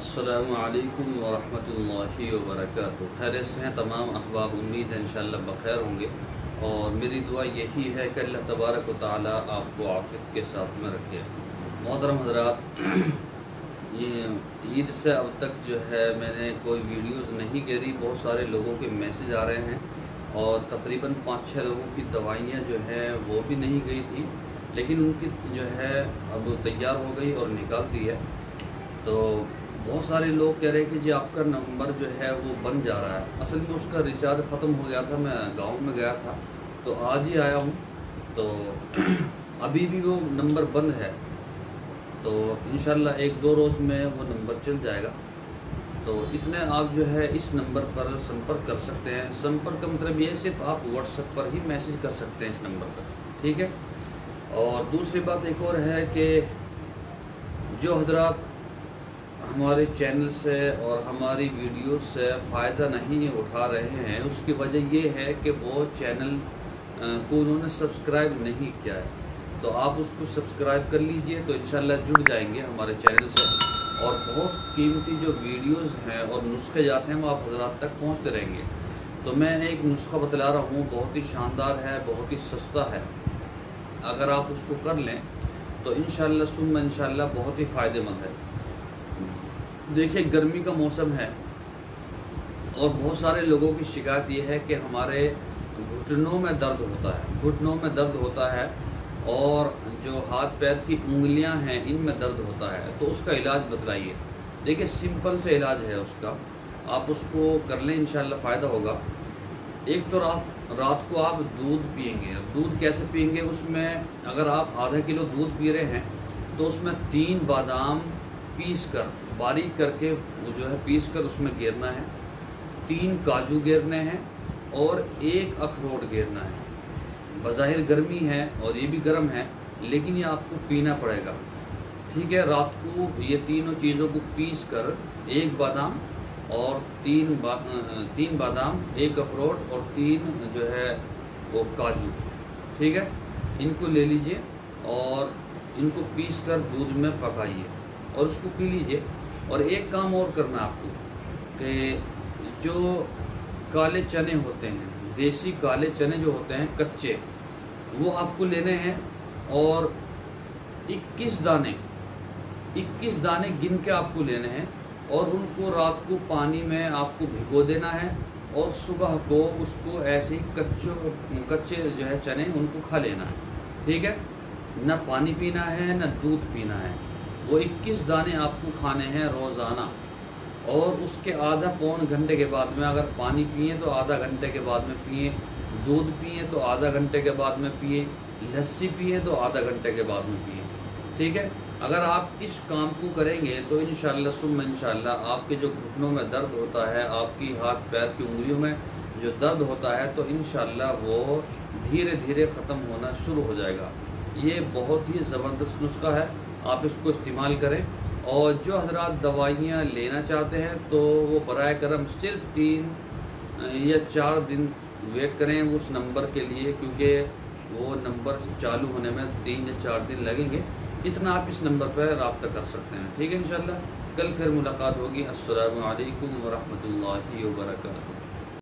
अस्सलामु अलैकुम वरहमतुल्लाहि वबरकातुहू। खैरियत से हैं तमाम अहबाब, उम्मीद है इंशाअल्लाह बखैर होंगे। और मेरी दुआ यही है कि अल्लाह तबारक व तआला आपको आफियत के साथ में रखे। मोहतरम हज़रात, ये ईद से अब तक जो है मैंने कोई वीडियोज़ नहीं करी। बहुत सारे लोगों के मैसेज आ रहे हैं और तकरीबन 5-6 लोगों की दवाइयाँ जो हैं वो भी नहीं गई थी, लेकिन उनकी जो है अब तैयार हो गई और निकाल दी है। तो बहुत सारे लोग कह रहे हैं कि जी आपका नंबर जो है वो बन जा रहा है। असल में उसका रिचार्ज ख़त्म हो गया था, मैं गांव में गया था तो आज ही आया हूँ, तो अभी भी वो नंबर बंद है। तो इंशाल्लाह 1-2 रोज़ में वो नंबर चल जाएगा। तो इतने आप जो है इस नंबर पर संपर्क कर सकते हैं। संपर्क का मतलब ये सिर्फ आप व्हाट्सएप पर ही मैसेज कर सकते हैं इस नंबर पर, ठीक है। और दूसरी बात एक और है कि जो हजरात हमारे चैनल से और हमारी वीडियो से फ़ायदा नहीं उठा रहे हैं, उसकी वजह ये है कि वो चैनल को उन्होंने सब्सक्राइब नहीं किया है। तो आप उसको सब्सक्राइब कर लीजिए तो इंशाल्लाह जुड़ जाएंगे हमारे चैनल से। और बहुत कीमती जो वीडियोस हैं और नुस्खे जाते हैं वो आप हज़रात तक पहुंचते रहेंगे। तो मैं एक नुस्खा बतला रहा हूँ, बहुत ही शानदार है, बहुत ही सस्ता है। अगर आप उसको कर लें तो इंशाल्लाह सुम्मा इंशाल्लाह बहुत ही फ़ायदेमंद है। देखिए, गर्मी का मौसम है और बहुत सारे लोगों की शिकायत ये है कि हमारे घुटनों में दर्द होता है, घुटनों में दर्द होता है और जो हाथ पैर की उंगलियां हैं इनमें दर्द होता है। तो उसका इलाज बतलाइए। देखिए, सिंपल से इलाज है उसका, आप उसको कर लें इंशाल्लाह फ़ायदा होगा। एक तो रात को आप दूध पिएंगे। दूध कैसे पिएंगे? उसमें अगर आप आधा किलो दूध पी रहे हैं तो उसमें 3 बादाम पीस कर बारीक करके वो जो है पीस कर उसमें गिरना है, 3 काजू गिरने हैं और 1 अखरोट गिरना है। बज़ाहिर गर्मी है और ये भी गर्म है, लेकिन ये आपको पीना पड़ेगा, ठीक है। रात को ये तीनों चीज़ों को पीस कर 1 बादाम और 3 बादाम, 1 अखरोट और 3 जो है वो काजू, ठीक है, इनको ले लीजिए और इनको पीस कर दूध में पकाइए और उसको पी लीजिए। और एक काम और करना आपको कि जो काले चने होते हैं, देसी काले चने जो होते हैं कच्चे, वो आपको लेने हैं और 21 दाने गिन के आपको लेने हैं और उनको रात को पानी में आपको भिगो देना है और सुबह को उसको ऐसे ही कच्चे जो है चने उनको खा लेना है, ठीक है। न पानी पीना है न दूध पीना है। वो 21 दाने आपको खाने हैं रोज़ाना। और उसके आधा पौन घंटे के बाद में अगर पानी पिए तो आधा घंटे के बाद में पिए, दूध पिए तो आधा घंटे के बाद में पिए, लस्सी पिए तो आधा घंटे के बाद में पिए, ठीक है। अगर आप इस काम को करेंगे तो इंशाअल्लाह सुम्मा इंशाअल्लाह आपके जो घुटनों में दर्द होता है, आपकी हाथ पैर की उंगलियों में जो दर्द होता है, तो इंशाअल्लाह वो धीरे धीरे ख़त्म होना शुरू हो जाएगा। ये बहुत ही ज़बरदस्त नुस्खा है, आप इसको इस्तेमाल करें। और जो हजरात दवाइयाँ लेना चाहते हैं तो वो बराए करम सिर्फ 3 या 4 दिन वेट करें उस नंबर के लिए, क्योंकि वो नंबर चालू होने में 3 या 4 दिन लगेंगे। इतना आप इस नंबर पर रब्ता कर सकते हैं, ठीक है। इंशाल्लाह कल फिर मुलाकात होगी। अस्सलामु अलैकुम वरहमतुल्लाहि वबरकातुहू।